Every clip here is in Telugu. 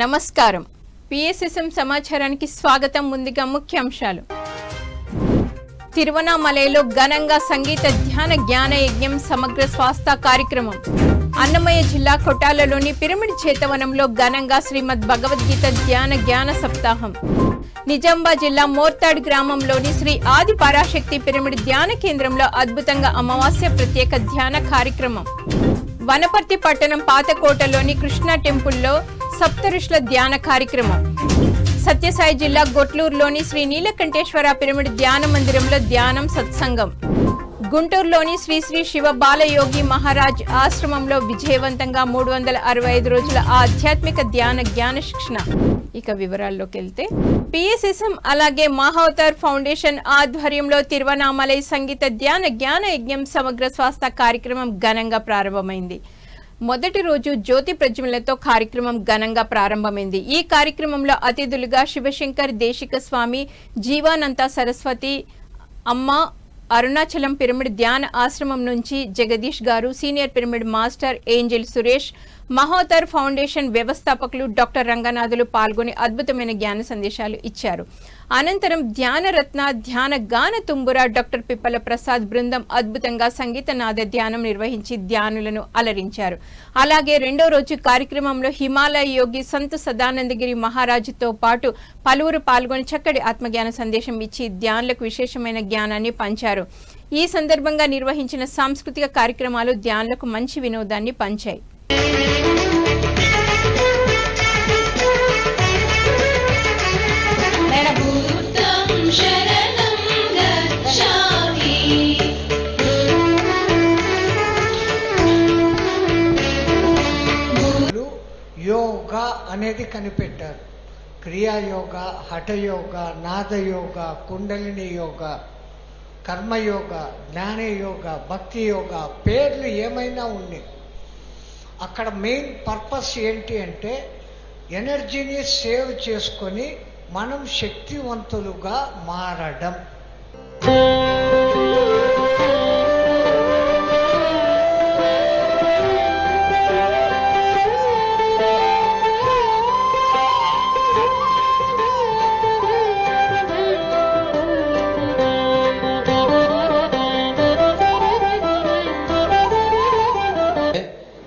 నమస్కారం. పిఎస్ఎస్ఎం సమాచారానికి స్వాగతం. ముందుగా ముఖ్యాంశాలు. తిరువనామలైలో ఘనంగా సంగీత ధ్యాన జ్ఞాన యజ్ఞం సమగ్ర స్వాస్థ్య కార్యక్రమం. అన్నమయ్య జిల్లా కొటాలలోని పిరమిడ్ చేతవనంలో ఘనంగా శ్రీమద్ భగవద్గీత ధ్యాన జ్ఞాన సప్తాహం. నిజామాబాద్ జిల్లా మోర్తాడ్ గ్రామంలోని శ్రీ ఆది పరాశక్తి పిరమిడ్ ధ్యాన కేంద్రంలో అద్భుతంగా అమావాస్య ప్రత్యేక ధ్యాన కార్యక్రమం. వనపర్తి పట్టణం పాతకోటలోని కృష్ణా టెంపుల్లో సప్తఋషుల ధ్యాన కార్యక్రమం. సత్యసాయి జిల్లా గొట్లూరులోని శ్రీ నీలకంఠేశ్వర పిరమిడ్ ధ్యాన మందిరంలో ధ్యానం సత్సంగం. గుంటూరులోని శ్రీ శ్రీ శివ బాలయోగి మహారాజ్ ఆశ్రమంలో విజయవంతంగా 365 రోజుల ఆధ్యాత్మిక జ్ఞాన శిక్షణ. ఇక వివరాల్లోకి వెళ్తే, పిఎస్ఎస్ఎం అలాగే మహావతార్ ఫౌండేషన్ ఆధ్వర్యంలో తిరువనామలై సంగీత జ్ఞాన యజ్ఞం సమగ్ర స్వాస్థ్య కార్యక్రమం ఘనంగా ప్రారంభమైంది. మొదటి రోజు జ్యోతి ప్రజ్వలనతో కార్యక్రమం ఘనంగా ప్రారంభమైంది. ఈ కార్యక్రమంలో అతిథులుగా శివశంకర్ దేశిక స్వామి, జీవానంత సరస్వతి అమ్మ, అరుణాచలం పిరమిడ్ ధ్యాన ఆశ్రమం నుంచి జగదీష్ గారు, senior pyramid master Angel Suresh, Mahotar foundation వ్యవస్థాపకులు డాక్టర్ రంగనాథులు పాల్గొని అద్భుతమైన జ్ఞాన సందేశాలు ఇచ్చారు. అనంతరం ధ్యానరత్న ధ్యాన గాన తుంబుర డాక్టర్ పిప్పల ప్రసాద్ బృందం అద్భుతంగా సంగీత నాద ధ్యానం నిర్వహించి ధ్యానులను అలరించారు. అలాగే రెండో రోజు కార్యక్రమంలో హిమాలయ యోగి సంత్ సదానందగిరి మహారాజుతో పాటు పలువురు పాల్గొని చక్కటి ఆత్మజ్ఞాన సందేశం ఇచ్చి ధ్యానులకు విశేషమైన జ్ఞానాన్ని పంచారు. ఈ సందర్భంగా నిర్వహించిన సాంస్కృతిక కార్యక్రమాలు ధ్యానులకు మంచి వినోదాన్ని పంచాయి. యోగా అనేది కనిపెట్టారు. క్రియాయోగ, హఠయోగ, నాదయోగ, కుండలిని యోగ, కర్మయోగ, జ్ఞానయోగ, భక్తి యోగ, పేర్లు ఏమైనా ఉన్నాయి. అక్కడ మెయిన్ పర్పస్ ఏంటి అంటే ఎనర్జీని సేవ్ చేసుకొని మనం శక్తివంతులుగా మారడం.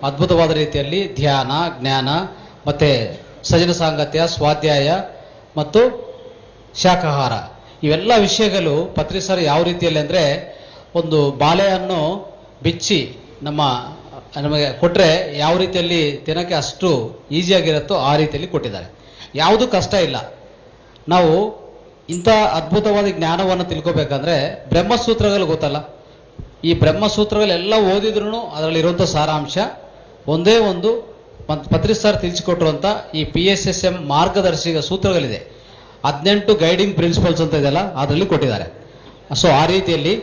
ಅದ್ಭುತವಾದ ರೀತಿಯಲ್ಲಿ ಧ್ಯಾನ, ಜ್ಞಾನ ಮತ್ತು ಸಜನ ಸಾಂಗತ್ಯ, ಸ್ವಾಧ್ಯಾಯ ಮತ್ತು ಶಾಖಾಹಾರ ಇವೆಲ್ಲ ವಿಷಯಗಳು ಪತ್ರಿಸರ್ ಯಾವ ರೀತಿಯಲ್ಲಿ ಅಂದರೆ, ಒಂದು ಬಾಳೆಯನ್ನು ಬಿಚ್ಚಿ ನಮಗೆ ಕೊಟ್ಟರೆ ಯಾವ ರೀತಿಯಲ್ಲಿ ತಿನ್ನೋಕ್ಕೆ ಅಷ್ಟು ಈಸಿಯಾಗಿರುತ್ತೋ ಆ ರೀತಿಯಲ್ಲಿ ಕೊಟ್ಟಿದ್ದಾರೆ. ಯಾವುದೂ ಕಷ್ಟ ಇಲ್ಲ. ನಾವು ಇಂಥ ಅದ್ಭುತವಾದ ಜ್ಞಾನವನ್ನು ತಿಳ್ಕೊಬೇಕಂದ್ರೆ ಬ್ರಹ್ಮಸೂತ್ರಗಳು ಗೊತ್ತಲ್ಲ, ಈ ಬ್ರಹ್ಮಸೂತ್ರಗಳೆಲ್ಲ ಓದಿದ್ರೂ ಅದರಲ್ಲಿರುವಂಥ ಸಾರಾಂಶ ಒಂದೇ ಒಂದು ಪತ್ರಿ ಸರ್ ತಿಳಿಸಿಕೊಟ್ಟಿರುವಂಥ ಈ PSSM ಮಾರ್ಗದರ್ಶಕ ಸೂತ್ರಗಳಿದೆ. 18 ಗೈಡಿಂಗ್ ಪ್ರಿನ್ಸಿಪಲ್ಸ್ ಅಂತ ಇದೆಯಲ್ಲ, ಅದರಲ್ಲಿ ಕೊಟ್ಟಿದ್ದಾರೆ. ಸೊ ಆ ರೀತಿಯಲ್ಲಿ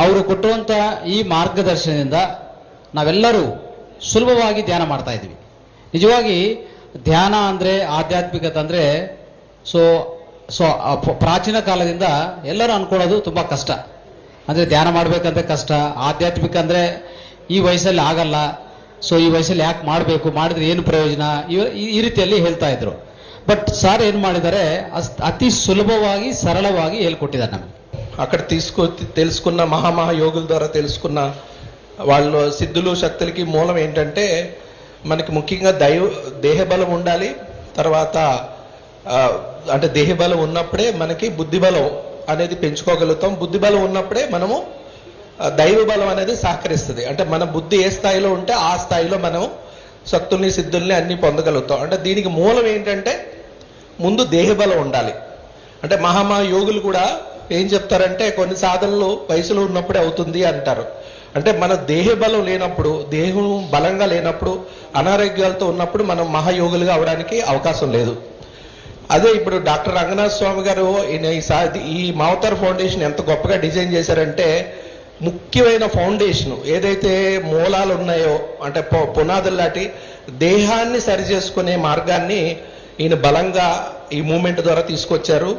ಅವರು ಕೊಟ್ಟಿರುವಂಥ ಈ ಮಾರ್ಗದರ್ಶನದಿಂದ ನಾವೆಲ್ಲರೂ ಸುಲಭವಾಗಿ ಧ್ಯಾನ ಮಾಡ್ತಾ ಇದ್ದೀವಿ. ನಿಜವಾಗಿ ಧ್ಯಾನ ಅಂದರೆ ಆಧ್ಯಾತ್ಮಿಕತೆ ಅಂದರೆ ಸೊ ಪ್ರಾಚೀನ ಕಾಲದಿಂದ ಎಲ್ಲರೂ ಅನ್ಕೊಳ್ಳೋದು ತುಂಬ ಕಷ್ಟ. ಅಂದರೆ ಧ್ಯಾನ ಮಾಡಬೇಕಂದ್ರೆ ಕಷ್ಟ, ಆಧ್ಯಾತ್ಮಿಕ ಅಂದರೆ ಈ ವಯಸ್ಸಲ್ಲಿ ಆಗಲ್ಲ, ಸೊ ಈ ವಯಸ್ಸಲ್ಲಿ ಯಾಕೆ ಮಾಡಬೇಕು, ಮಾಡಿದ್ರೆ ಏನು ಪ್ರಯೋಜನ, ಈ ರೀತಿಯಲ್ಲಿ ಹೇಳ್ತಾ ಇದ್ರು. బట్ సార్ ఏం ಮಾಡಿದ್ದಾರೆ, అతి సులభವಾಗಿ సరళವಾಗಿ ಹೇಳ್ಕೊಟ್ಟಿದ್ದಾರೆ నಮಗೆ. అక్కడ తెలుసుకున్న మహాయోగుల ద్వారా తెలుసుకున్న వాళ్ళు సిద్ధులు శక్తులకి మూలం ఏంటంటే, మనకి ముఖ్యంగా దేహబలం ఉండాలి. తర్వాత అంటే దేహబలం ఉన్నప్పుడే మనకి బుద్ధిబలం అనేది పెంచుకోగలుగుతాం. బుద్ధిబలం ఉన్నప్పుడే మనము దైవ బలం అనేది సహకరిస్తుంది. అంటే మన బుద్ధి ఏ స్థాయిలో ఉంటే ఆ స్థాయిలో మనం శక్తుల్ని సిద్ధుల్ని అన్ని పొందగలుగుతాం. అంటే దీనికి మూలం ఏంటంటే ముందు దేహబలం ఉండాలి. అంటే మహాయోగులు కూడా ఏం చెప్తారంటే, కొన్ని సాధనలు వయసులో ఉన్నప్పుడే అవుతుంది అంటారు. అంటే మన దేహబలం లేనప్పుడు, దేహం బలంగా లేనప్పుడు, అనారోగ్యాలతో ఉన్నప్పుడు మనం మహాయోగులుగా అవడానికి అవకాశం లేదు. అదే ఇప్పుడు డాక్టర్ రంగనాథ స్వామి గారు ఈ మహోతర్ ఫౌండేషన్ ఎంత గొప్పగా డిజైన్ చేశారంటే, ముఖ్యమైన ఫౌండేషన్ ఏదైతే మూలాలు ఉన్నాయో, అంటే పునాదులు లాంటి దేహాన్ని సరిచేసుకునే మార్గాన్ని ఈయన బలంగా ఈ మూమెంట్ ద్వారా తీసుకొచ్చారు.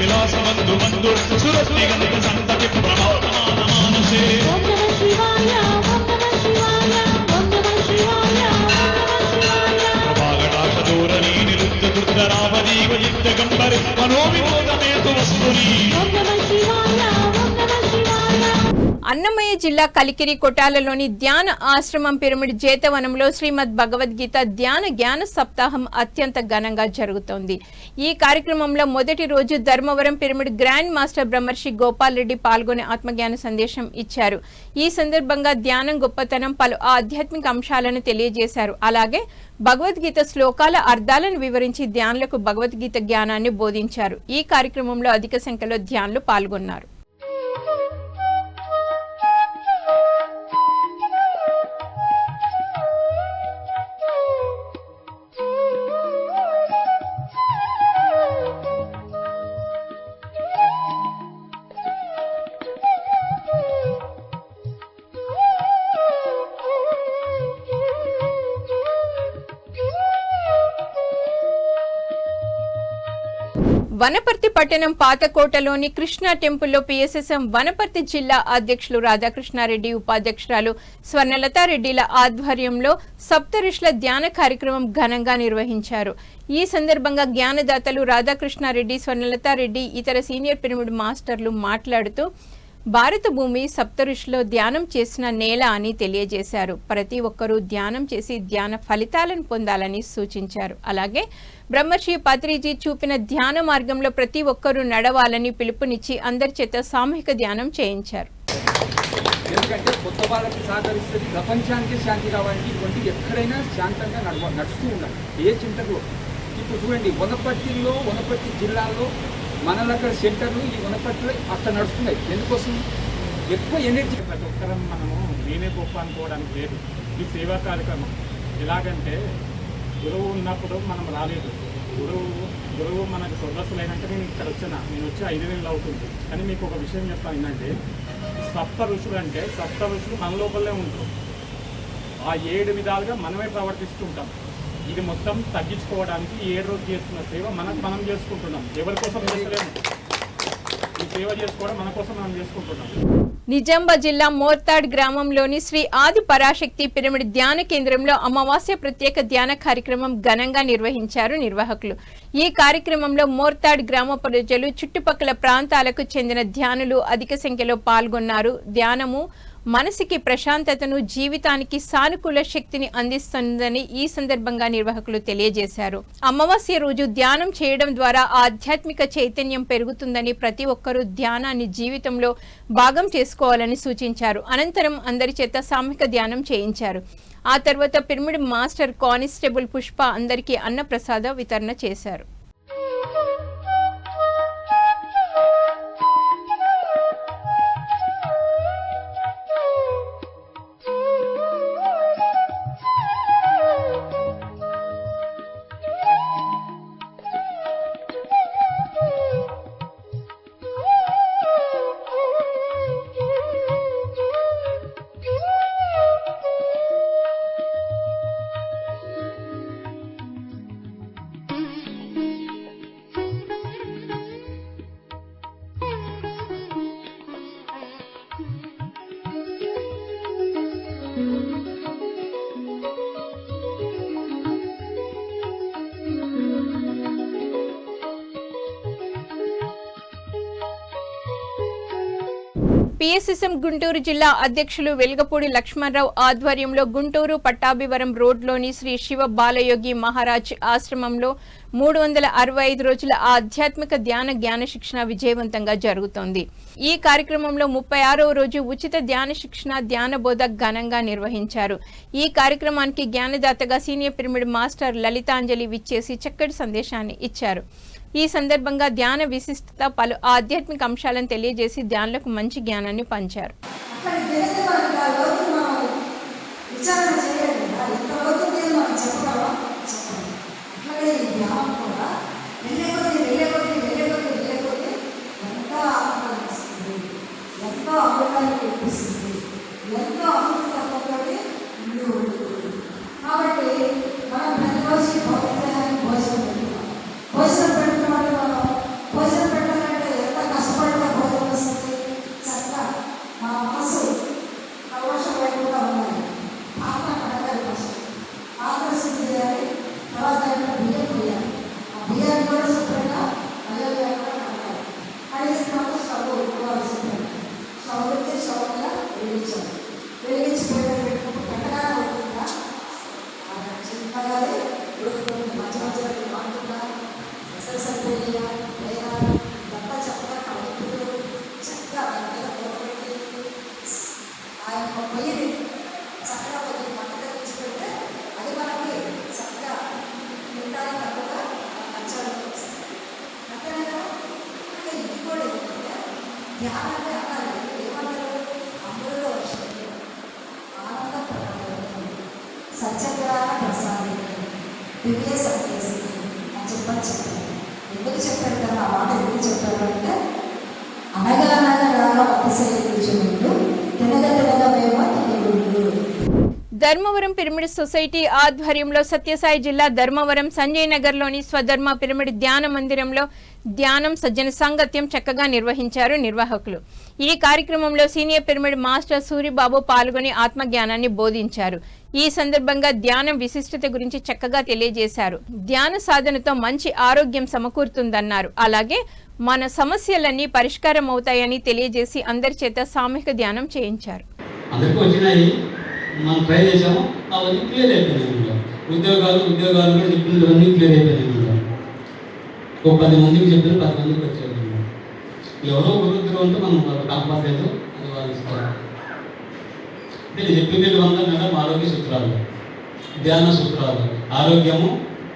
విలాసవంతు సురస్తి గణిత సంతక అన్నమయ్య జిల్లా కలికిరి కొటాలలోని ధ్యాన ఆశ్రమం పిరమిడ్ జేతవనంలో శ్రీమద్ భగవద్గీత ధ్యాన జ్ఞాన సప్తాహం అత్యంత ఘనంగా జరుగుతోంది. ఈ కార్యక్రమంలో మొదటి రోజు ధర్మవరం పిరమిడ్ గ్రాండ్ మాస్టర్ బ్రహ్మర్షి గోపాల్ రెడ్డి పాల్గొని ఆత్మజ్ఞాన సందేశం ఇచ్చారు. ఈ సందర్భంగా ధ్యానం గొప్పతనం, పలు ఆధ్యాత్మిక అంశాలను తెలియజేశారు. అలాగే భగవద్గీత శ్లోకాల అర్థాలను వివరించి ధ్యానులకు భగవద్గీత జ్ఞానాన్ని బోధించారు. ఈ కార్యక్రమంలో అధిక సంఖ్యలో ధ్యానులు పాల్గొన్నారు. వనపర్తి పట్టణం పాతకోటలోని కృష్ణా టెంపుల్లో పిఎస్ఎస్ఎం వనపర్తి జిల్లా అధ్యక్షులు రాధాకృష్ణారెడ్డి, ఉపాధ్యక్షురాలు స్వర్ణలతారెడ్డిల ఆధ్వర్యంలో సప్తఋషుల ధ్యాన కార్యక్రమం ఘనంగా నిర్వహించారు. ఈ సందర్భంగా జ్ఞానదాతలు రాధాకృష్ణారెడ్డి, స్వర్ణలతారెడ్డి, ఇతర సీనియర్ పిరమిడ్ మాస్టర్లు మాట్లాడుతూ భారత భూమి సప్తఋషిలో ధ్యానం చేసిన నేల అని తెలియజేశారు. ప్రతి ఒక్కరూ ధ్యానం చేసి ధ్యాన ఫలితాలను పొందాలని సూచించారు. అలాగే బ్రహ్మర్షి పత్రిజీ చూపిన ధ్యాన మార్గంలో ప్రతి ఒక్కరూ నడవాలని పిలుపునిచ్చి అందరి చేత సామూహిక ధ్యానం చేయించారు. ఎందుకంటే కొత్త వాళ్ళకి సహకరిస్తుంది, ప్రపంచానికి శాంతి కావాలంటే ఇటువంటి ఎక్కడైనా శాంతంగా నడుస్తూ ఉండాలి. ఏ చింతకు ఇప్పుడు చూడండి, వనపర్తి జిల్లాలో మన దగ్గర సెంటర్లు ఈ వనపర్తిలో అక్కడ నడుస్తున్నాయి. ఎందుకోసం ఎక్కువ ఎనర్జీ. ప్రతి ఒక్కరం మనము నేనే గొప్ప అనుకోవడానికి లేదు. ఈ సేవా కార్యక్రమం ఎలాగంటే గురువు ఉన్నప్పుడు మనం రాలేదు. గురువు మనకు స్వర్గస్థులైనాక నేను ఇక్కడ నేను వచ్చి 5 నెలలు అవుతుంది. కానీ మీకు ఒక విషయం చెప్తాను ఏంటంటే, సప్త ఋషులు అంటే సప్త ఋషులు మన లోపలనే ఉంటారు. ఆ 7 విధాలుగా మనమే ప్రవర్తిస్తుంటాం. ఇది మొత్తం తగ్గించుకోవడానికి 7 రోజులు చేస్తున్న సేవ మనం చేసుకుంటున్నాం. ఎవరి కోసం చేస్తలేము. ఈ సేవ చేసుకోవడం మన కోసం మనం చేసుకుంటున్నాం. నిజామాబాద్ జిల్లా మోర్తాడ్ గ్రామంలోని శ్రీ ఆది పరాశక్తి పిరమిడ్ ధ్యాన కేంద్రంలో అమావాస్య ప్రత్యేక ధ్యాన కార్యక్రమం ఘనంగా నిర్వహించారు నిర్వాహకులు. ఈ కార్యక్రమంలో మోర్తాడ్ గ్రామ ప్రజలు, చుట్టుపక్కల ప్రాంతాలకు చెందిన ధ్యానులు అధిక సంఖ్యలో పాల్గొన్నారు. ధ్యానము మనసుకి ప్రశాంతతను, జీవితానికి సానుకూల శక్తిని అందిస్తుందని ఈ సందర్భంగా నిర్వాహకులు తెలియజేశారు. అమావాస్య రోజు ధ్యానం చేయడం ద్వారా ఆధ్యాత్మిక చైతన్యం పెరుగుతుందని, ప్రతి ఒక్కరూ ధ్యానాన్ని జీవితంలో భాగం చేసుకోవాలని సూచించారు. అనంతరం అందరి చేత సామూహిక ధ్యానం చేయించారు. ఆ తర్వాత పిరమిడ్ మాస్టర్ కానిస్టేబుల్ పుష్ప అందరికీ అన్నప్రసాద వితరణ చేశారు. పిఎస్ఎస్ఎం గుంటూరు జిల్లా అధ్యక్షులు వెల్గపూడి లక్ష్మణరావు ఆధ్వర్యంలో గుంటూరు పట్టాభివరం రోడ్లోని శ్రీ శివ బాలయోగి మహారాజ్ ఆశ్రమంలో 365 రోజుల ఆధ్యాత్మిక జ్ఞాన శిక్షణ విజయవంతంగా జరుగుతోంది. ఈ కార్యక్రమంలో 36వ రోజు ఉచిత ధ్యాన శిక్షణ, ధ్యాన బోధ ఘనంగా నిర్వహించారు. ఈ కార్యక్రమానికి జ్ఞానదాతగా సీనియర్ పిరమిడ్ మాస్టర్ లలితాంజలి విచ్చేసి చక్కటి సందేశాన్ని ఇచ్చారు. ఈ సందర్భంగా ధ్యాన విశిష్టత, పలు ఆధ్యాత్మిక అంశాలను తెలియజేసి ధ్యానులకు మంచి జ్ఞానాన్ని పంచారు. భోజనం పెట్టాలంటే ఎంత కష్టపడితే భోజనం వస్తుంది. మా మనసు కల్వశమైపోతా ఉన్నాయి. పాత్ర కడగాలి, ఫస్ట్ పాత్ర శుద్ధి చేయాలి, తర్వాత బియ్యం పోయాలి. ఆ బియ్యాన్ని కూడా శుభ్రంగా అయ్యగా కూడా కడగాలి. కడిగిన తర్వాత స్టవ్ ఉట్టుకోవాలి, శుభ్రంగా స్టవ్ పెట్టి స్టవ్ మీద వెలిగించాలి. వెలిగించి పెట్టుకుంటూ పెట్టగా అవుతుందా చిన్నగా ఉడుకుతుంది. మధ్య మధ్యలో మారుతుందా సరిపోయినా లేదా అంతా చక్కగా కలుపుతూ చక్కగా పెట్టి ఆ యొక్క పొయ్యిని చక్కగా కొద్దిగా మంట తగ్గించి పెడితే అది మనకి చక్కగా తింటానికి తక్కువగా నచ్చాలని వస్తుంది. అంతేనా? అంటే ఇది కూడా ఏంటంటే ధ్యానాన్ని అన్నారు ఏమన్నారు, అమృత వర్షం ఆనంద ప్రదానం సత్యజ్ఞాన ప్రసాదం దివ్య సందేశం అని చెప్పారు. ఎందుకు చెప్పారు కదా ఆ మాట, ఎందుకు చెప్పారు అంటే అనగనగా అతిశయించుకుంటూ తినగ తినగ మేము తినగుండు. ధర్మవరం పిరమిడ్ సొసైటీ ఆధ్వర్యంలో సత్యసాయి జిల్లా ధర్మవరం సంజయ్ నగర్లోని స్వధర్మ పిరమిడ్ ధ్యాన మందిరంలో ధ్యానం సజ్జన సాంగత్యం చక్కగా నిర్వహించారు నిర్వాహకులు. ఈ కార్యక్రమంలో సీనియర్ పిరమిడ్ మాస్టర్ సూరిబాబు పాల్గొని ఆత్మజ్ఞానాన్ని బోధించారు. ఈ సందర్భంగా ధ్యానం విశిష్టత గురించి చక్కగా తెలియజేశారు. ధ్యాన సాధనతో మంచి ఆరోగ్యం సమకూరుతుందన్నారు. అలాగే మన సమస్యలన్నీ పరిష్కారం అవుతాయని తెలియజేసి అందరి చేత సామూహిక ధ్యానం చేయించారు. మనం ట్రై చేసాము, అవన్నీ క్లియర్ అయిపోయినాయి. ఉద్యోగాలు కూడా చెప్పినవన్నీ క్లియర్ అయిపోయినాయి. ఓ 10 మందికి చెప్పిన 10 మందికి వచ్చారు. ఎవరో ఒకరిద్దరు అంటే మనం కాపాడలేదు, అది వాళ్ళు ఇస్తారు. అంటే నేను చెప్పింది మేడం ఆరోగ్య సూత్రాలు, ధ్యాన సూత్రాలు, ఆరోగ్యము,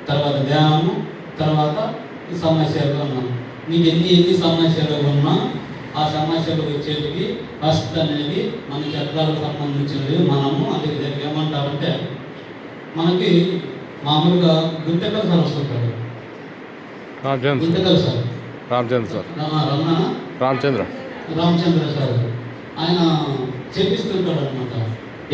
తర్వాత ధ్యానము, తర్వాత సమస్యలు అన్నాము. నీకు ఎన్ని సమస్యలు ఉన్నా ఆ సమస్యలు వచ్చేటికి ఫస్ట్ అనేది మన చక్రాలకు సంబంధించినవి. మనము అది ఏమంటారంటే మనకి మామూలుగా గుంతకల్ సార్ వస్తుంటాడు, గుంతకల్ సార్ రామచంద్ర సార్ ఆయన చేపిస్తుంటాడు అనమాట.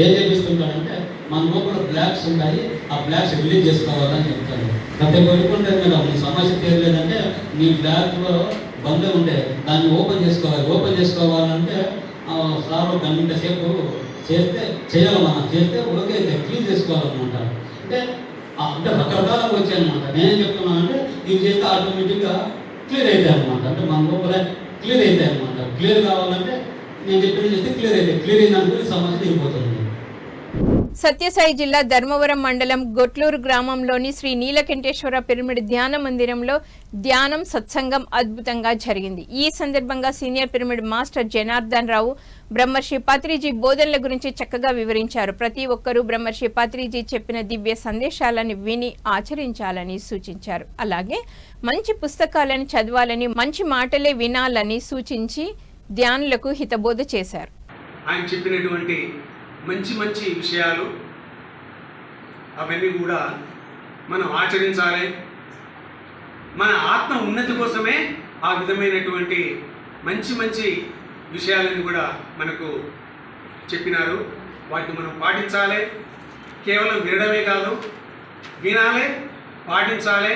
ఏం చేపిస్తుంటాడంటే మన లోపల బ్లాక్స్ ఉంటాయి, ఆ బ్లాక్స్ రిలీజ్ చేసుకోవాలని చెప్తాడు. ప్రతి కొడుకుంటే మేడం నీ సమస్య తీరలేదంటే నీ బ్లాక్లో బంద్ ఉంటే దాన్ని ఓపెన్ చేసుకోవాలంటే సార్ ఒక గంట సేపు చేయాలి. మనం చేస్తే ఓకే క్లీన్ చేసుకోవాలన్నమాట. అంటే రకరకాలుగా వచ్చాయన్నమాట. నేనేం చెప్తున్నానంటే ఇవి చేస్తే ఆటోమేటిక్గా క్లియర్ అవుతాయి అనమాట. అంటే మన లోపల క్లియర్ అవుతాయి అనమాట. క్లియర్ కావాలంటే నేను చెప్పిన చేస్తే క్లియర్ అవుతాయి. క్లియర్ అయినందుకు సమస్య తీరిపోతుంది. సత్యసాయి జిల్లా ధర్మవరం మండలం గొట్లూరు గ్రామంలోని శ్రీ నీలకంఠేశ్వర పిరమిడ్ ధ్యాన మందిరంలో ధ్యానం సత్సంగం అద్భుతంగా జరిగింది. ఈ సందర్భంగా senior pyramid master Janardhan Rao బ్రహ్మర్షి పత్రిజీ బోధనల గురించి చక్కగా వివరించారు. ప్రతి ఒక్కరూ బ్రహ్మర్షి పత్రిజీ చెప్పిన దివ్య సందేశాలను విని ఆచరించాలని సూచించారు. అలాగే మంచి పుస్తకాలను చదవాలని, మంచి మాటలే వినాలని సూచించి ధ్యానులకు హితబోధ చేశారు. ఆయన చెప్పినటువంటి మంచి విషయాలు అవన్నీ కూడా మనం ఆచరించాలి. మన ఆత్మ ఉన్నతి కోసమే ఆ విధమైనటువంటి మంచి విషయాలను కూడా మనకు చెప్పినారు. వాటిని మనం పాటించాలి. కేవలం వినడమే కాదు, వినాలి, పాటించాలి,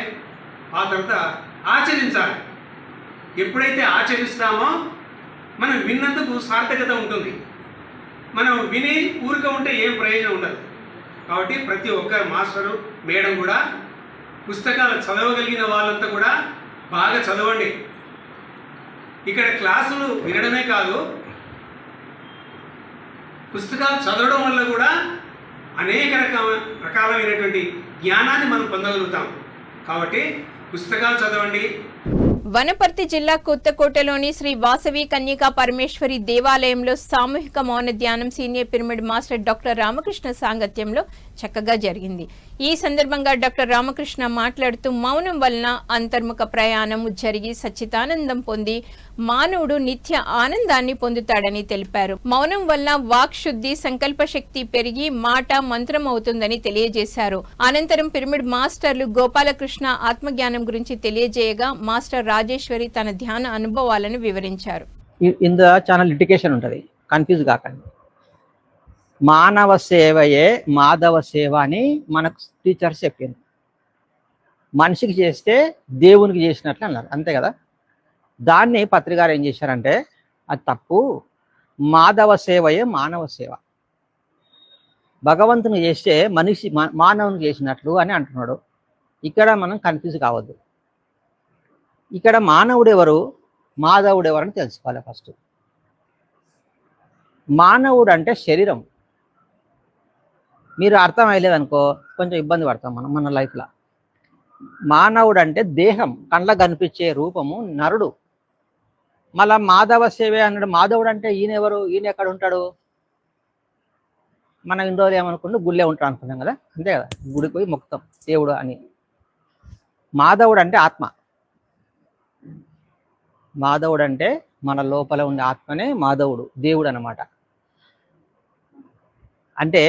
ఆ తర్వాత ఆచరించాలి. ఎప్పుడైతే ఆచరిస్తామో మనం విన్నందుకు సార్థకత ఉంటుంది. మనం విని ఊరిక ఉంటే ఏం ప్రయోజనం ఉండదు. కాబట్టి ప్రతి ఒక్క మాస్టరు మేడం కూడా పుస్తకాలు చదవగలిగిన వాళ్ళంతా కూడా బాగా చదవండి. ఇక్కడ క్లాసులు వినడమే కాదు, పుస్తకాలు చదవడం వల్ల కూడా అనేక రకాలైనటువంటి జ్ఞానాన్ని మనం పొందగలుగుతాం. కాబట్టి పుస్తకాలు చదవండి. వనపర్తి జిల్లా కొత్తకోటలోని శ్రీ వాసవి కన్యకా పరమేశ్వరి దేవాలయంలో సామూహిక మౌన ధ్యానం senior pyramid master doctor Ramakrishna సాంగత్యంలో చక్కగా జరిగింది. ఈ సందర్భంగా డాక్టర్ రామకృష్ణ మాట్లాడుతూ మౌనం వలన అంతర్ముఖ ప్రయాణం జరిగి సచ్చితానందం పొంది మానవుడు నిత్య ఆనందాన్ని పొందుతాడని తెలిపారు. మౌనం వల్ల వాక్ శుద్ధి, సంకల్ప శక్తి పెరిగి మాట మంత్రం అవుతుందని తెలియజేశారు. అనంతరం పిరమిడ్ మాస్టర్లు గోపాలకృష్ణ ఆత్మజ్ఞానం గురించి తెలియజేయగా మాస్టర్ రాజేశ్వరి తన ధ్యాన అనుభవాలను వివరించారు. ఇందులో చాలా లిటికేషన్ ఉంటుంది, కన్ఫ్యూజ్ కాకండి. మానవ సేవయే మాధవ సేవ అని మనకు టీచర్స్ చెప్పింది. మనిషికి చేస్తే దేవునికి చేసినట్లు అన్నారు, అంతే కదా. దాన్ని పత్రికారు ఏం చేశారంటే అది తప్పు, మాధవ సేవయే మానవ సేవ. భగవంతుని చేస్తే మనిషి మానవుని చేసినట్లు అని అంటున్నాడు. ఇక్కడ మనం కన్ఫ్యూజ్ కావద్దు. ఇక్కడ మానవుడు ఎవరు, మాధవుడు ఎవరని తెలుసుకోవాలి. ఫస్ట్ మానవుడు అంటే శరీరం. మీరు అర్థం అయ్యలేదనుకో కొంచెం ఇబ్బంది పడతాం మనం మన లైఫ్లో. మానవుడు అంటే దేహం, కళ్ళకు కనిపించే రూపము నరుడు. మళ్ళా మాధవ సేవే అన్నాడు. మాధవుడు అంటే ఈయన ఎవరు, ఈయన ఎక్కడ ఉంటాడు? మనం ఇన్ని రోజులు ఏమనుకుంటూ గుళ్ళే ఉంటాడు అనుకున్నాం కదా, అంతే కదా, గుడికి పోయి మొక్కుతాం దేవుడు అని. మాధవుడు అంటే ఆత్మ. మాధవుడు అంటే మన లోపల ఉండే ఆత్మనే మాధవుడు, దేవుడు అన్నమాట. అంటే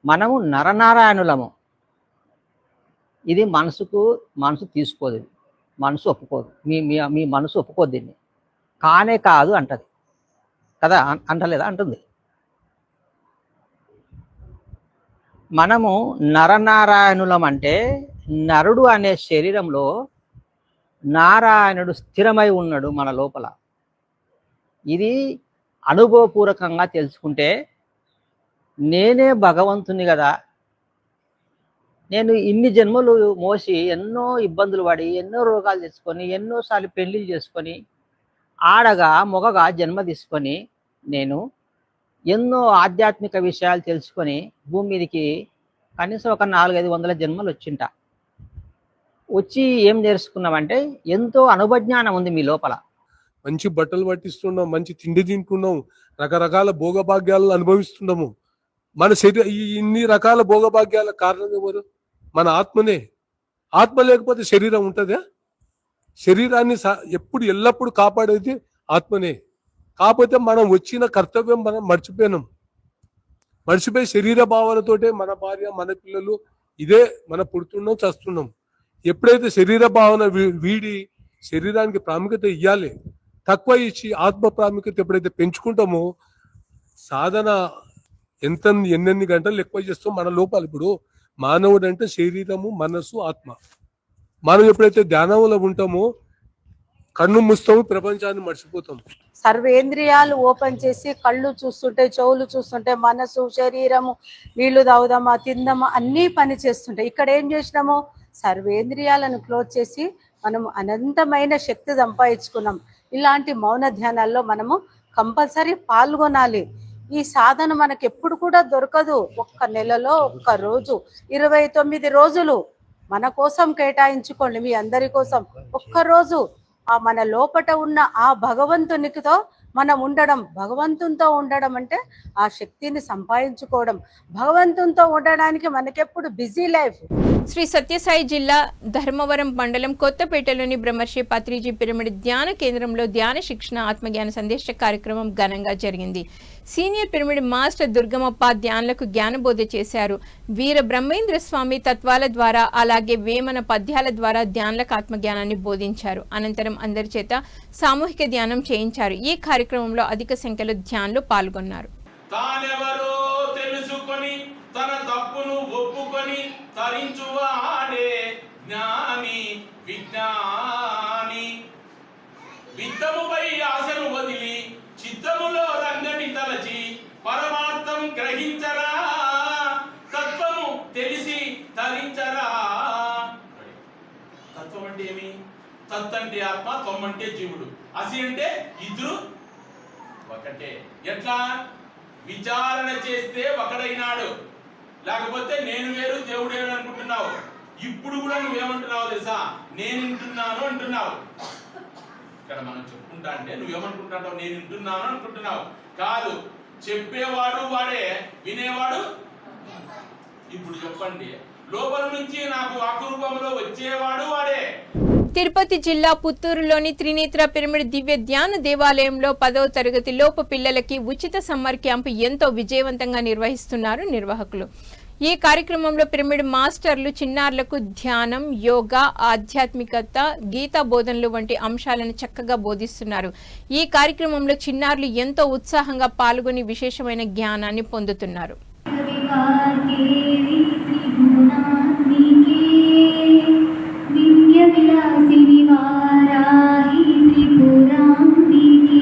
మనము నరనారాయణులము. ఇది మనసు తీసుకోదు, మనసు ఒప్పుకోదు. మీ మనసు ఒప్పుకోదు దీన్ని. కానే కాదు అంటది కదా, అంటలేదా? అంటుంది. మనము నరనారాయణులం అంటే నరుడు అనే శరీరంలో నారాయణుడు స్థిరమై ఉన్నాడు మన లోపల. ఇది అనుభవపూర్వకంగా తెలుసుకుంటే నేనే భగవంతుని కదా, నేను ఇన్ని జన్మలు మోసి ఎన్నో ఇబ్బందులు పడి ఎన్నో రోగాలు తెచ్చుకొని ఎన్నోసార్లు పెళ్లిళ్ళు చేసుకొని ఆడగా మొగగా జన్మ తీసుకొని నేను ఎన్నో ఆధ్యాత్మిక విషయాలు తెలుసుకొని భూమి మీదకి కనీసం ఒక 400-500 జన్మలు వచ్చి ఏం నేర్చుకున్నామంటే ఎంతో అనుభజ్ఞానం ఉంది మీ లోపల. మంచి బట్టలు పట్టిస్తున్నాం, మంచి తిండి తింటున్నాం, రకరకాల భోగభాగ్యాలను అనుభవిస్తున్నాము. మన శరీర ఇన్ని రకాల భోగభాగ్యాల కారణం ఎవరు? మన ఆత్మనే. ఆత్మ లేకపోతే శరీరం ఉంటుందా? శరీరాన్ని ఎప్పుడు ఎల్లప్పుడూ కాపాడేది ఆత్మనే. కాకపోతే మనం వచ్చిన కర్తవ్యం మనం మర్చిపోయి శరీర భావనతోటే మన భార్య మన పిల్లలు ఇదే మన పుడుతున్నాం చస్తున్నాం. ఎప్పుడైతే శరీర భావన వీడి శరీరానికి ప్రాముఖ్యత ఇవ్వాలి, తక్కువ ఇచ్చి ఆత్మ ప్రాముఖ్యత ఎప్పుడైతే పెంచుకుంటామో సాధన ఎన్నెన్ని గంటలు ఎక్కువ చేస్తాం మన లోపల. ఇప్పుడు మానవుడు అంటే శరీరము, మనస్సు, ఆత్మ. మనం ఎప్పుడైతే ధ్యానంలో ఉంటామో కన్ను మూస్తాము, ప్రపంచాన్ని మర్చిపోతాం. సర్వేంద్రియాలు ఓపెన్ చేసి కళ్ళు చూస్తుంటే, చెవులు చూస్తుంటే, మనసు, శరీరము, నీళ్లు తాగుదామా, తిందామా అన్నీ పని చేస్తుంటాయి. ఇక్కడ ఏం చేసినాము? సర్వేంద్రియాలను క్లోజ్ చేసి మనము అనంతమైన శక్తి సంపాదించుకున్నాం. ఇలాంటి మౌన ధ్యానాల్లో మనము కంపల్సరీ పాల్గొనాలి. ఈ సాధన మనకు ఎప్పుడు కూడా దొరకదు. ఒక్క నెలలో ఒక్క రోజు 29 రోజులు మన కోసం కేటాయించుకోండి, మీ అందరి కోసం. ఒక్కరోజు ఆ మన లోపట ఉన్న ఆ భగవంతునితో మనం ఉండడం. భగవంతునితో ఉండడం అంటే ఆ శక్తిని సంపాదించుకోవడం. భగవంతునితో ఉండడానికి మనకెప్పుడు బిజీ లైఫ్. శ్రీ సత్యసాయి జిల్లా ధర్మవరం మండలం కొత్తపేటలోని బ్రహ్మర్షి పత్రిజీ పిరమిడ్ ధ్యాన కేంద్రంలో ధ్యాన శిక్షణ ఆత్మజ్ఞాన సందేశ కార్యక్రమం ఘనంగా జరిగింది. సీనియర్ పిరమిడ్ మాస్టర్ దుర్గమప్ప ధ్యానులకు జ్ఞానబోధ చేశారు. వీర బ్రహ్మేంద్ర స్వామి తత్వాల ద్వారా అలాగే వేమన పద్యాల ద్వారా ధ్యానులకు ఆత్మజ్ఞానాన్ని బోధించారు. అనంతరం అందరి చేత సామూహిక ధ్యానం చేయించారు. ఈ కార్యక్రమంలో అధిక సంఖ్యలో ధ్యానులు పాల్గొన్నారు. తన తప్పును ఒప్పుకొని తరించువాడే జ్ఞాని విజ్ఞాని. విత్తముపై ఆశను వదిలి చిత్తములో రంగని తలచి పరమార్థం గ్రహించరా, తత్వము తెలిసి తరించరా. తత్వం అంటే ఏమి? తత్ అంటే ఆత్మ, త్వం అంటే జీవుడు, అసి అంటే ఇద్దరు ఒకటే. ఎట్లా? విచారణ చేస్తే ఒకడైనాడు, లేకపోతే నేను వేరు దేవుడు వేరు అనుకుంటున్నావు. ఇప్పుడు కూడా నువ్వేమంటున్నావు తెలుసా? నేను వింటున్నాను అంటున్నావు. ఇక్కడ మనం చెప్పుకుంటా అంటే నువ్వేమనుకుంటావు? నేను వింటున్నాను అనుకుంటున్నావు. కాదు, చెప్పేవాడు వాడే, వినేవాడు. ఇప్పుడు చెప్పండి, లోపల నుంచి నాకు వాక్కు రూపంలో వచ్చేవాడు వాడే. తిరుపతి జిల్లా పుత్తూరులోని త్రినేత్ర పిరమిడ్ దివ్య ధ్యాన దేవాలయంలో 10వ తరగతి లోపు పిల్లలకి ఉచిత సమ్మర్ క్యాంపు ఎంతో విజయవంతంగా నిర్వహిస్తున్నారు నిర్వాహకులు. ఈ కార్యక్రమంలో పిరమిడ్ మాస్టర్లు చిన్నారులకు ధ్యానం, యోగా, ఆధ్యాత్మికత, గీతా బోధనలు వంటి అంశాలను చక్కగా బోధిస్తున్నారు. ఈ కార్యక్రమంలో చిన్నారులు ఎంతో ఉత్సాహంగా పాల్గొని విశేషమైన జ్ఞానాన్ని పొందుతున్నారు. విలాసిని వారాహి త్రిపురాంబికే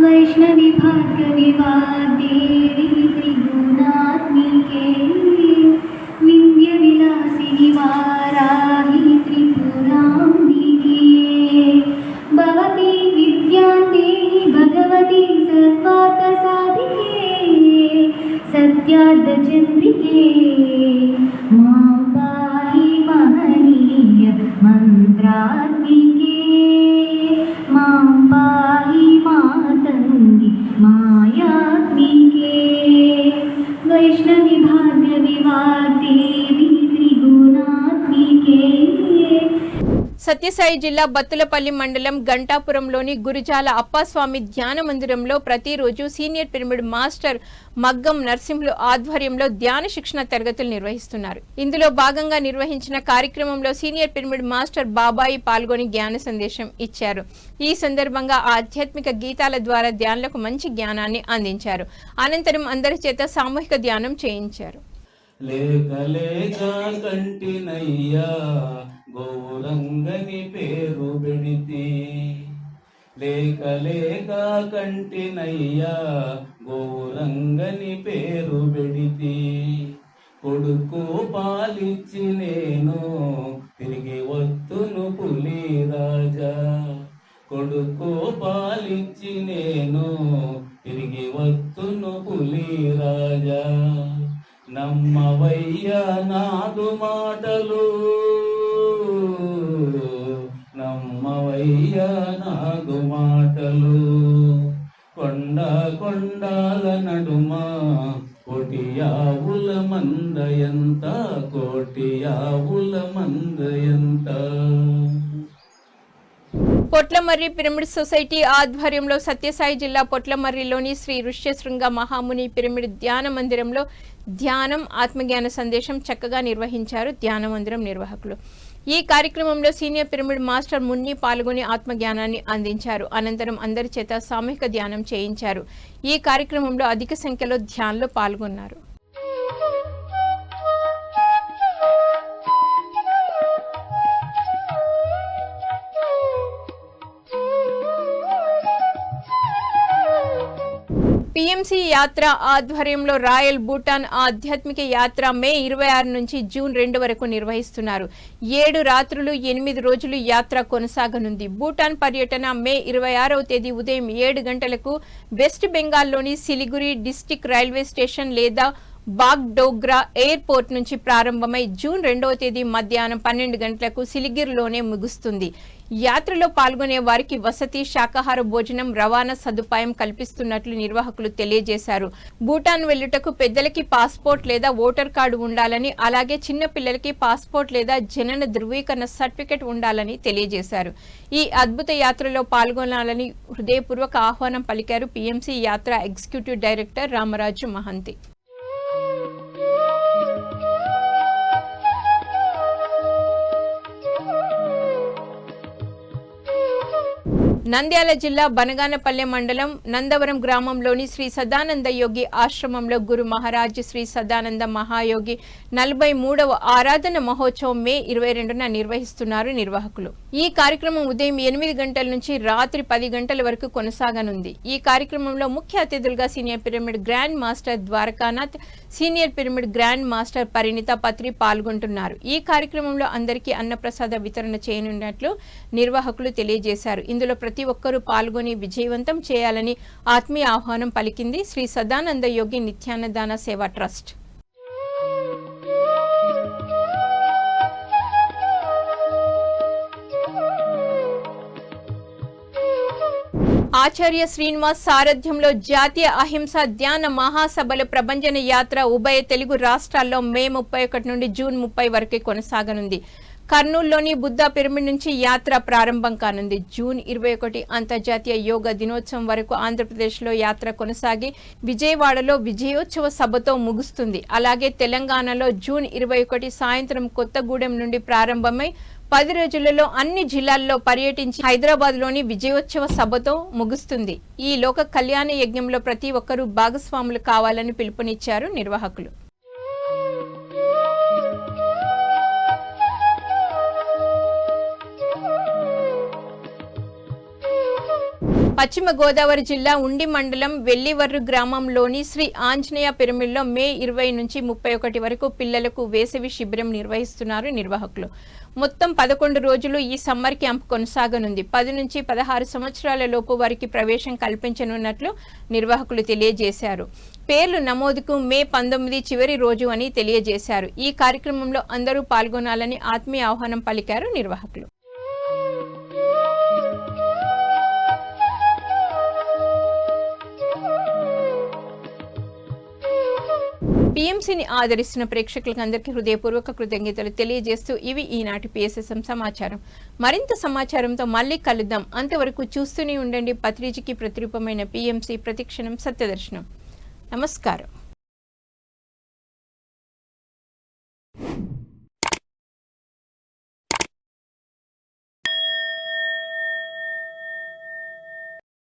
వైష్ణవి भाग्यविवादेवी त्रिगुणात्मिके विन्द्यविलासिनि वाराहि त्रिपुराम्बिके भवती विद्यां देहि भगवती सर्वार्थसाधिके सत्यार्थचन्द्रिके मां पाहि महनीय मन्त्रात्मिके मां पाहि मातङ्गी मायात्मिके वैष्णवी भाग्यविवादेवी त्रिगुणात्मिके. సత్యసాయి జిల్లా బత్తులపల్లి మండలం గంటాపురంలోని గురుజాల అప్పాస్వామి ధ్యాన మందిరంలో ప్రతిరోజు సీనియర్ పిరమిడ్ మాస్టర్ మగ్గం నరసింహులు ఆధ్వర్యంలో ధ్యాన శిక్షణ తరగతులు నిర్వహిస్తున్నారు. ఇందులో భాగంగా నిర్వహించిన కార్యక్రమంలో సీనియర్ పిరమిడ్ మాస్టర్ బాబాయి పాల్గొని జ్ఞాన సందేశం ఇచ్చారు. ఈ సందర్భంగా ఆధ్యాత్మిక గీతాల ద్వారా ధ్యానులకు మంచి జ్ఞానాన్ని అందించారు. అనంతరం అందరి చేత సామూహిక ధ్యానం చేయించారు. లేక లేక కంటినయ్యా గౌరంగని పేరు పెడితి, లేక లేక కంటినయ్యా గౌరంగని పేరు పెడితి. కొడుకు పాలిచ్చి నేను తిరిగి వత్తును పులి రాజా, కొడుకు పాలిచ్చి నేను తిరిగి వత్తును పులి రాజా. నమ్మవయ్యా నాదు మాటలు, నమ్మవయ్యా నాదు మాటలు. కొండ కొండాల నడుమ కోటి ఆవుల మందయంత, కోటి ఆవుల మందయంత. పొట్లమర్రి పిరమిడ్ సొసైటీ ఆధ్వర్యంలో సత్యసాయి జిల్లా పొట్లమర్రిలోని శ్రీ ఋష్యశృంగ మహాముని పిరమిడ్ ధ్యాన మందిరంలో ధ్యానం ఆత్మజ్ఞాన సందేశం చక్కగా నిర్వహించారు ధ్యాన మందిరం నిర్వాహకులు. ఈ కార్యక్రమంలో సీనియర్ పిరమిడ్ మాస్టర్ మున్ని పాల్గొని ఆత్మజ్ఞానాన్ని అందించారు. అనంతరం అందరి చేత సామూహిక ధ్యానం చేయించారు. ఈ కార్యక్రమంలో అధిక సంఖ్యలో ధ్యానంలో పాల్గొన్నారు. పిఎంసి యాత్ర ఆధ్వర్యంలో రాయల్ భూటాన్ ఆధ్యాత్మిక యాత్ర మే 26 నుంచి జూన్ 2 వరకు నిర్వహిస్తున్నారు. 7 రాత్రులు 8 రోజులు యాత్ర కొనసాగనుంది. భూటాన్ పర్యటన మే 26వ తేదీ ఉదయం 7 గంటలకు వెస్ట్ బెంగాల్లోని సిలిగురి డిస్టిక్ రైల్వే స్టేషన్ లేదా బాగ్డోగ్రా ఎయిర్పోర్ట్ నుంచి ప్రారంభమై జూన్ 2వ తేదీ మధ్యాహ్నం 12 గంటలకు సిలిగిరిలోనే ముగుస్తుంది. యాత్రలో పాల్గొనే వారికి వసతి, శాకాహార భోజనం, రవాణా సదుపాయం కల్పిస్తున్నట్లు నిర్వాహకులు తెలియజేశారు. భూటాన్ వెళ్లుటకు పెద్దలకి పాస్పోర్ట్ లేదా ఓటర్ కార్డు ఉండాలని, అలాగే చిన్న పిల్లలకి పాస్పోర్ట్ లేదా జనన ధృవీకరణ సర్టిఫికెట్ ఉండాలని తెలియజేశారు. ఈ అద్భుత యాత్రలో పాల్గొనాలని హృదయపూర్వక ఆహ్వానం పలికారు పిఎంసి యాత్ర ఎగ్జిక్యూటివ్ డైరెక్టర్ రామరాజు మహంతి. నంద్యాల జిల్లా బనగానపల్లె మండలం నందవరం గ్రామంలోని శ్రీ సదానంద యోగి ఆశ్రమంలో గురు మహారాజ్ శ్రీ సదానంద మహాయోగి 43వ ఆరాధన మహోత్సవం మే 22న నిర్వహిస్తున్నారు నిర్వాహకులు. ఈ కార్యక్రమం ఉదయం 8 గంటల నుంచి రాత్రి 10 గంటల వరకు కొనసాగనుంది. ఈ కార్యక్రమంలో ముఖ్య అతిథులుగా senior pyramid grand master Dwarakanath, senior pyramid grand master Parinita Patri పాల్గొంటున్నారు. ఈ కార్యక్రమంలో అందరికీ అన్నప్రసాద వితరణ చేయనున్నట్లు నిర్వాహకులు తెలియజేశారు. ఇందులో ప్రతి ఒక్కరూ పాల్గొని విజయవంతం చేయాలని ఆత్మీయ ఆహ్వానం పలికింది శ్రీ సదానంద యోగి నిత్యాన్నదాన సేవా ట్రస్ట్. ఆచార్య శ్రీనివాస్ సారథ్యంలో జాతీయ అహింస ధ్యాన మహాసభల ప్రభంజన యాత్ర ఉభయ తెలుగు రాష్ట్రాల్లో మే 31 నుండి జూన్ 30 వరకు కొనసాగనుంది. కర్నూలులోని బుద్ధా పిరమిడ్ నుంచి యాత్ర ప్రారంభం కానుంది. జూన్ 21 అంతర్జాతీయ యోగా దినోత్సవం వరకు ఆంధ్రప్రదేశ్లో యాత్ర కొనసాగి విజయవాడలో విజయోత్సవ సభతో ముగుస్తుంది. అలాగే తెలంగాణలో జూన్ 21 సాయంత్రం కొత్తగూడెం నుండి ప్రారంభమై 10 రోజులలో అన్ని జిల్లాల్లో పర్యటించి హైదరాబాద్లోని విజయోత్సవ సభతో ముగుస్తుంది. ఈ లోక కళ్యాణ యజ్ఞంలో ప్రతి ఒక్కరూ భాగస్వాములు కావాలని పిలుపునిచ్చారు నిర్వాహకులు. పశ్చిమ గోదావరి జిల్లా ఉండి మండలం వెల్లివర్రు గ్రామంలోని శ్రీ ఆంజనేయ పిరమిడ్లో మే 20 నుంచి 31 వరకు పిల్లలకు వేసవి శిబిరం నిర్వహిస్తున్నారు నిర్వాహకులు. మొత్తం 11 రోజులు ఈ సమ్మర్ క్యాంప్ కొనసాగనుంది. 10 నుంచి 16 సంవత్సరాల లోపు వారికి ప్రవేశం కల్పించనున్నట్లు నిర్వాహకులు తెలియజేశారు. పేర్లు నమోదుకు మే 19 చివరి రోజు అని తెలియజేశారు. ఈ కార్యక్రమంలో అందరూ పాల్గొనాలని ఆత్మీయ ఆహ్వానం పలికారు నిర్వాహకులు. పీఎంసీని ఆదరిస్తున్న ప్రేక్షకులకు అందరికీ హృదయపూర్వక కృతజ్ఞతలు తెలియజేస్తూ ఇవి ఈనాటి PSSM సమాచారం. మరింత సమాచారంతో మళ్ళీ కలుద్దాం. అంతవరకు చూస్తూనే ఉండండి పత్రిజకి ప్రతిరూపమైన PMC ప్రతిక్షణం సత్యదర్శనం. నమస్కారం.